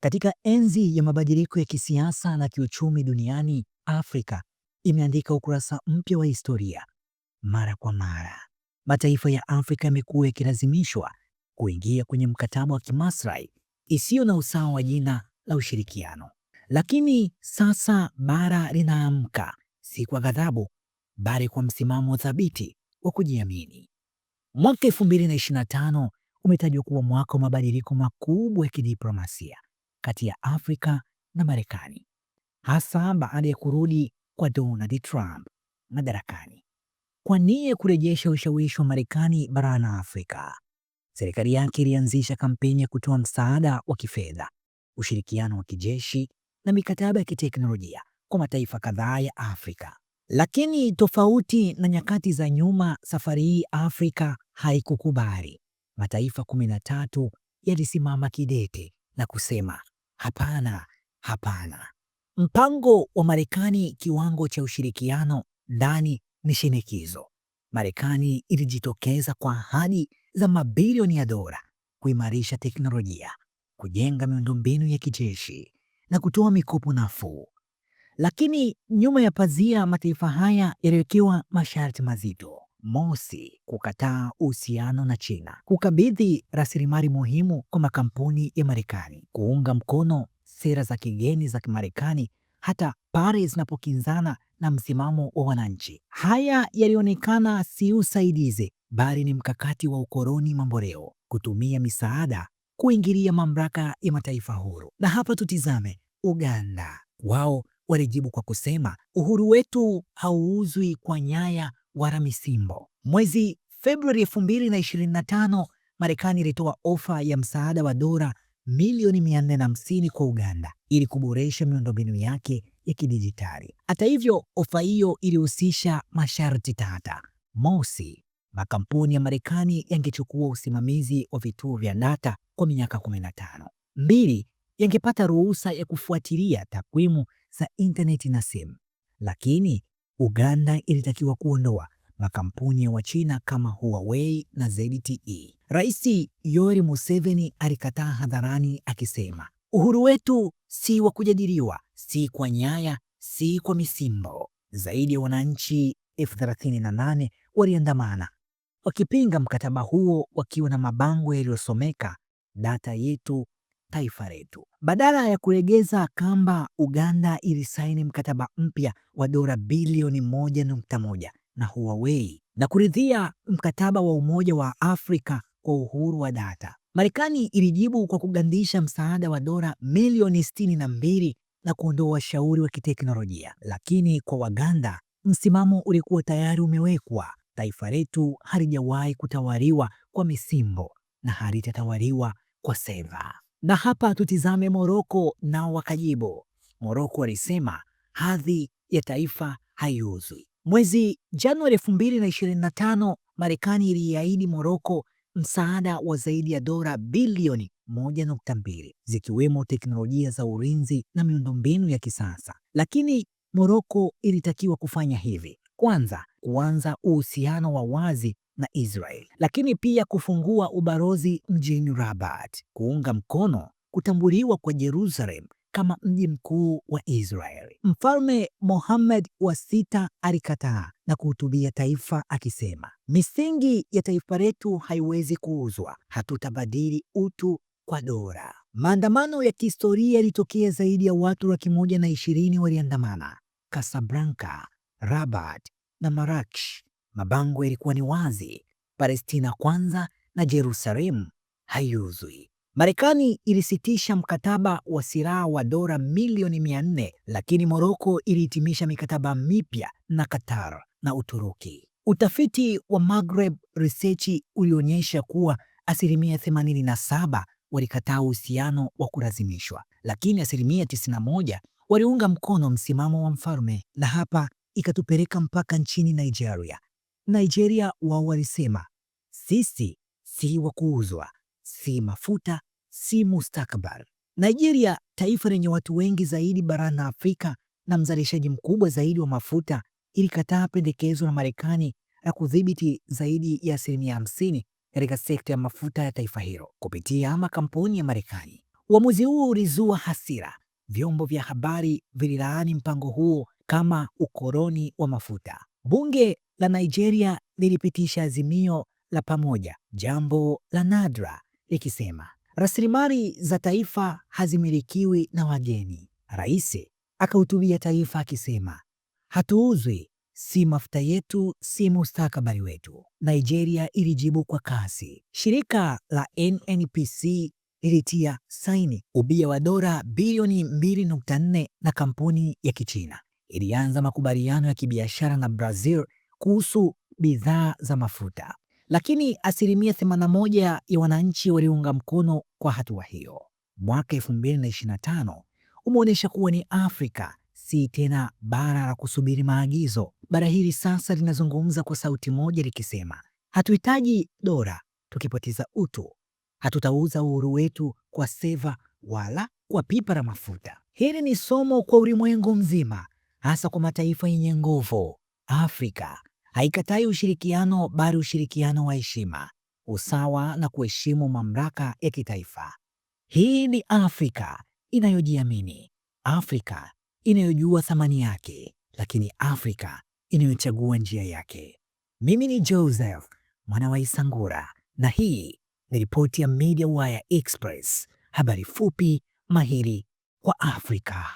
Katika enzi ya mabadiliko ya kisiasa na kiuchumi duniani, Afrika imeandika ukurasa mpya wa historia. Mara kwa mara, mataifa ya Afrika yamekuwa yakilazimishwa kuingia kwenye mkataba wa kimaslahi isiyo na usawa wa jina la ushirikiano. Lakini sasa bara linaamka, si kwa ghadhabu, bali kwa msimamo thabiti wa kujiamini. Mwaka 2025 umetajwa kuwa mwaka wa mabadiliko makubwa ya kidiplomasia kati ya Afrika na Marekani, hasa baada ya kurudi kwa Donald Trump madarakani. Kwa nia ya kurejesha ushawishi wa Marekani barani Afrika, serikali yake ilianzisha kampeni ya kutoa msaada wa kifedha, ushirikiano wa kijeshi na mikataba ya kiteknolojia kwa mataifa kadhaa ya Afrika. Lakini tofauti na nyakati za nyuma, safari hii Afrika haikukubali. Mataifa 13 yalisimama kidete na kusema hapana, hapana. Mpango wa Marekani, kiwango cha ushirikiano ndani ni shinikizo. Marekani ilijitokeza kwa ahadi za mabilioni ya dola kuimarisha teknolojia, kujenga miundombinu ya kijeshi na kutoa mikopo nafuu. Lakini nyuma ya pazia, mataifa haya yaliwekewa masharti mazito. Mosi, kukataa uhusiano na China, kukabidhi rasilimali muhimu kwa makampuni ya Marekani, kuunga mkono sera za kigeni za Kimarekani hata pale zinapokinzana na msimamo wa wananchi. Haya yalionekana si usaidizi, bali ni mkakati wa ukoloni mamboleo, kutumia misaada kuingilia mamlaka ya mataifa huru. Na hapa tutizame Uganda. Wao walijibu kwa kusema uhuru wetu hauuzwi kwa nyaya wala misimbo. Mwezi Februari 2025, Marekani ilitoa ofa ya msaada wa dola milioni 450 kwa Uganda ili kuboresha miundombinu yake ya kidijitali. Hata hivyo, ofa hiyo ilihusisha masharti tata. Mosi, makampuni ya Marekani yangechukua usimamizi wa vituo vya data kwa miaka 15. Mbili, yangepata ruhusa ya kufuatilia takwimu za intaneti na simu. Lakini Uganda ilitakiwa kuondoa makampuni ya Wachina kama Huawei na ZTE. Rais Yoweri Museveni alikataa hadharani akisema, uhuru wetu si wa kujadiliwa, si kwa nyaya, si kwa misimbo. Zaidi ya wananchi 38,000 waliandamana wakipinga mkataba huo, wakiwa na mabango yaliyosomeka data yetu, taifa letu. Badala ya kulegeza kamba, Uganda ilisaini mkataba mpya wa dola bilioni 1.1 na Huawei na kuridhia mkataba wa Umoja wa Afrika kwa uhuru wa data. Marekani ilijibu kwa kugandisha msaada wa dola milioni 62 na kuondoa washauri wa kiteknolojia. Lakini kwa Waganda, msimamo ulikuwa tayari umewekwa. Taifa letu halijawahi kutawaliwa kwa misimbo na halitatawaliwa kwa seva. Na hapa tutizame Moroko, nao wakajibu. Moroko walisema hadhi ya taifa haiuzwi. Mwezi Januari 2025, Marekani iliahidi Moroko msaada wa zaidi ya dola bilioni 1.2 zikiwemo teknolojia za ulinzi na miundombinu ya kisasa. Lakini Moroko ilitakiwa kufanya hivi: kwanza, kuanza uhusiano wa wazi na Israel, lakini pia kufungua ubalozi mjini Rabat, kuunga mkono kutambuliwa kwa Jerusalem kama mji mkuu wa Israeli. Mfalme Mohammed wa sita alikataa na kuhutubia taifa akisema, misingi ya taifa letu haiwezi kuuzwa, hatutabadili utu kwa dola. Maandamano ya kihistoria yalitokea, zaidi ya watu 120,000 waliandamana Casablanca, Rabat na Marrakesh. Mabango yalikuwa ni wazi: Palestina kwanza na Jerusalem haiuzwi. Marekani ilisitisha mkataba wa silaha wa dola milioni 400, lakini Moroko ilihitimisha mikataba mipya na Qatar na Uturuki. Utafiti wa Maghreb Research ulionyesha kuwa 87% walikataa uhusiano wa kulazimishwa, lakini 91% waliunga mkono msimamo wa mfalme. Na hapa ikatupeleka mpaka nchini Nigeria. Nigeria wao walisema, sisi si wa kuuzwa, si mafuta, si mustakabali. Nigeria, taifa lenye watu wengi zaidi barani Afrika na mzalishaji mkubwa zaidi wa mafuta, ilikataa pendekezo la Marekani la kudhibiti zaidi ya 50% katika sekta ya mafuta ya taifa hilo kupitia makampuni ya Marekani. Uamuzi huu ulizua hasira. Vyombo vya habari vililaani mpango huo kama ukoloni wa mafuta. Bunge la Nigeria lilipitisha azimio la pamoja, jambo la nadra, likisema rasilimali za taifa hazimilikiwi na wageni. Rais akahutubia taifa akisema, hatuuzwi, si mafuta yetu, si mustakabali wetu. Nigeria ilijibu kwa kasi. Shirika la NNPC lilitia saini ubia wa dola bilioni 2.4 na kampuni ya Kichina ilianza makubaliano ya kibiashara na Brazil kuhusu bidhaa za mafuta, lakini asilimia 81 ya wananchi waliunga mkono kwa hatua hiyo. Mwaka 2025 umeonyesha kuwa ni Afrika si tena bara la kusubiri maagizo. Bara hili sasa linazungumza kwa sauti moja likisema, hatuhitaji dola tukipoteza utu. Hatutauza uhuru wetu kwa seva wala kwa pipa la mafuta. Hili ni somo kwa ulimwengu mzima, hasa kwa mataifa yenye nguvu. Afrika haikatai ushirikiano, bali ushirikiano wa heshima, usawa na kuheshimu mamlaka ya kitaifa. Hii ni Afrika inayojiamini, Afrika inayojua thamani yake, lakini Afrika inayochagua njia yake. Mimi ni Joseph mwana wa Isangura na hii ni ripoti ya MediaWire Express, habari fupi mahiri kwa Afrika.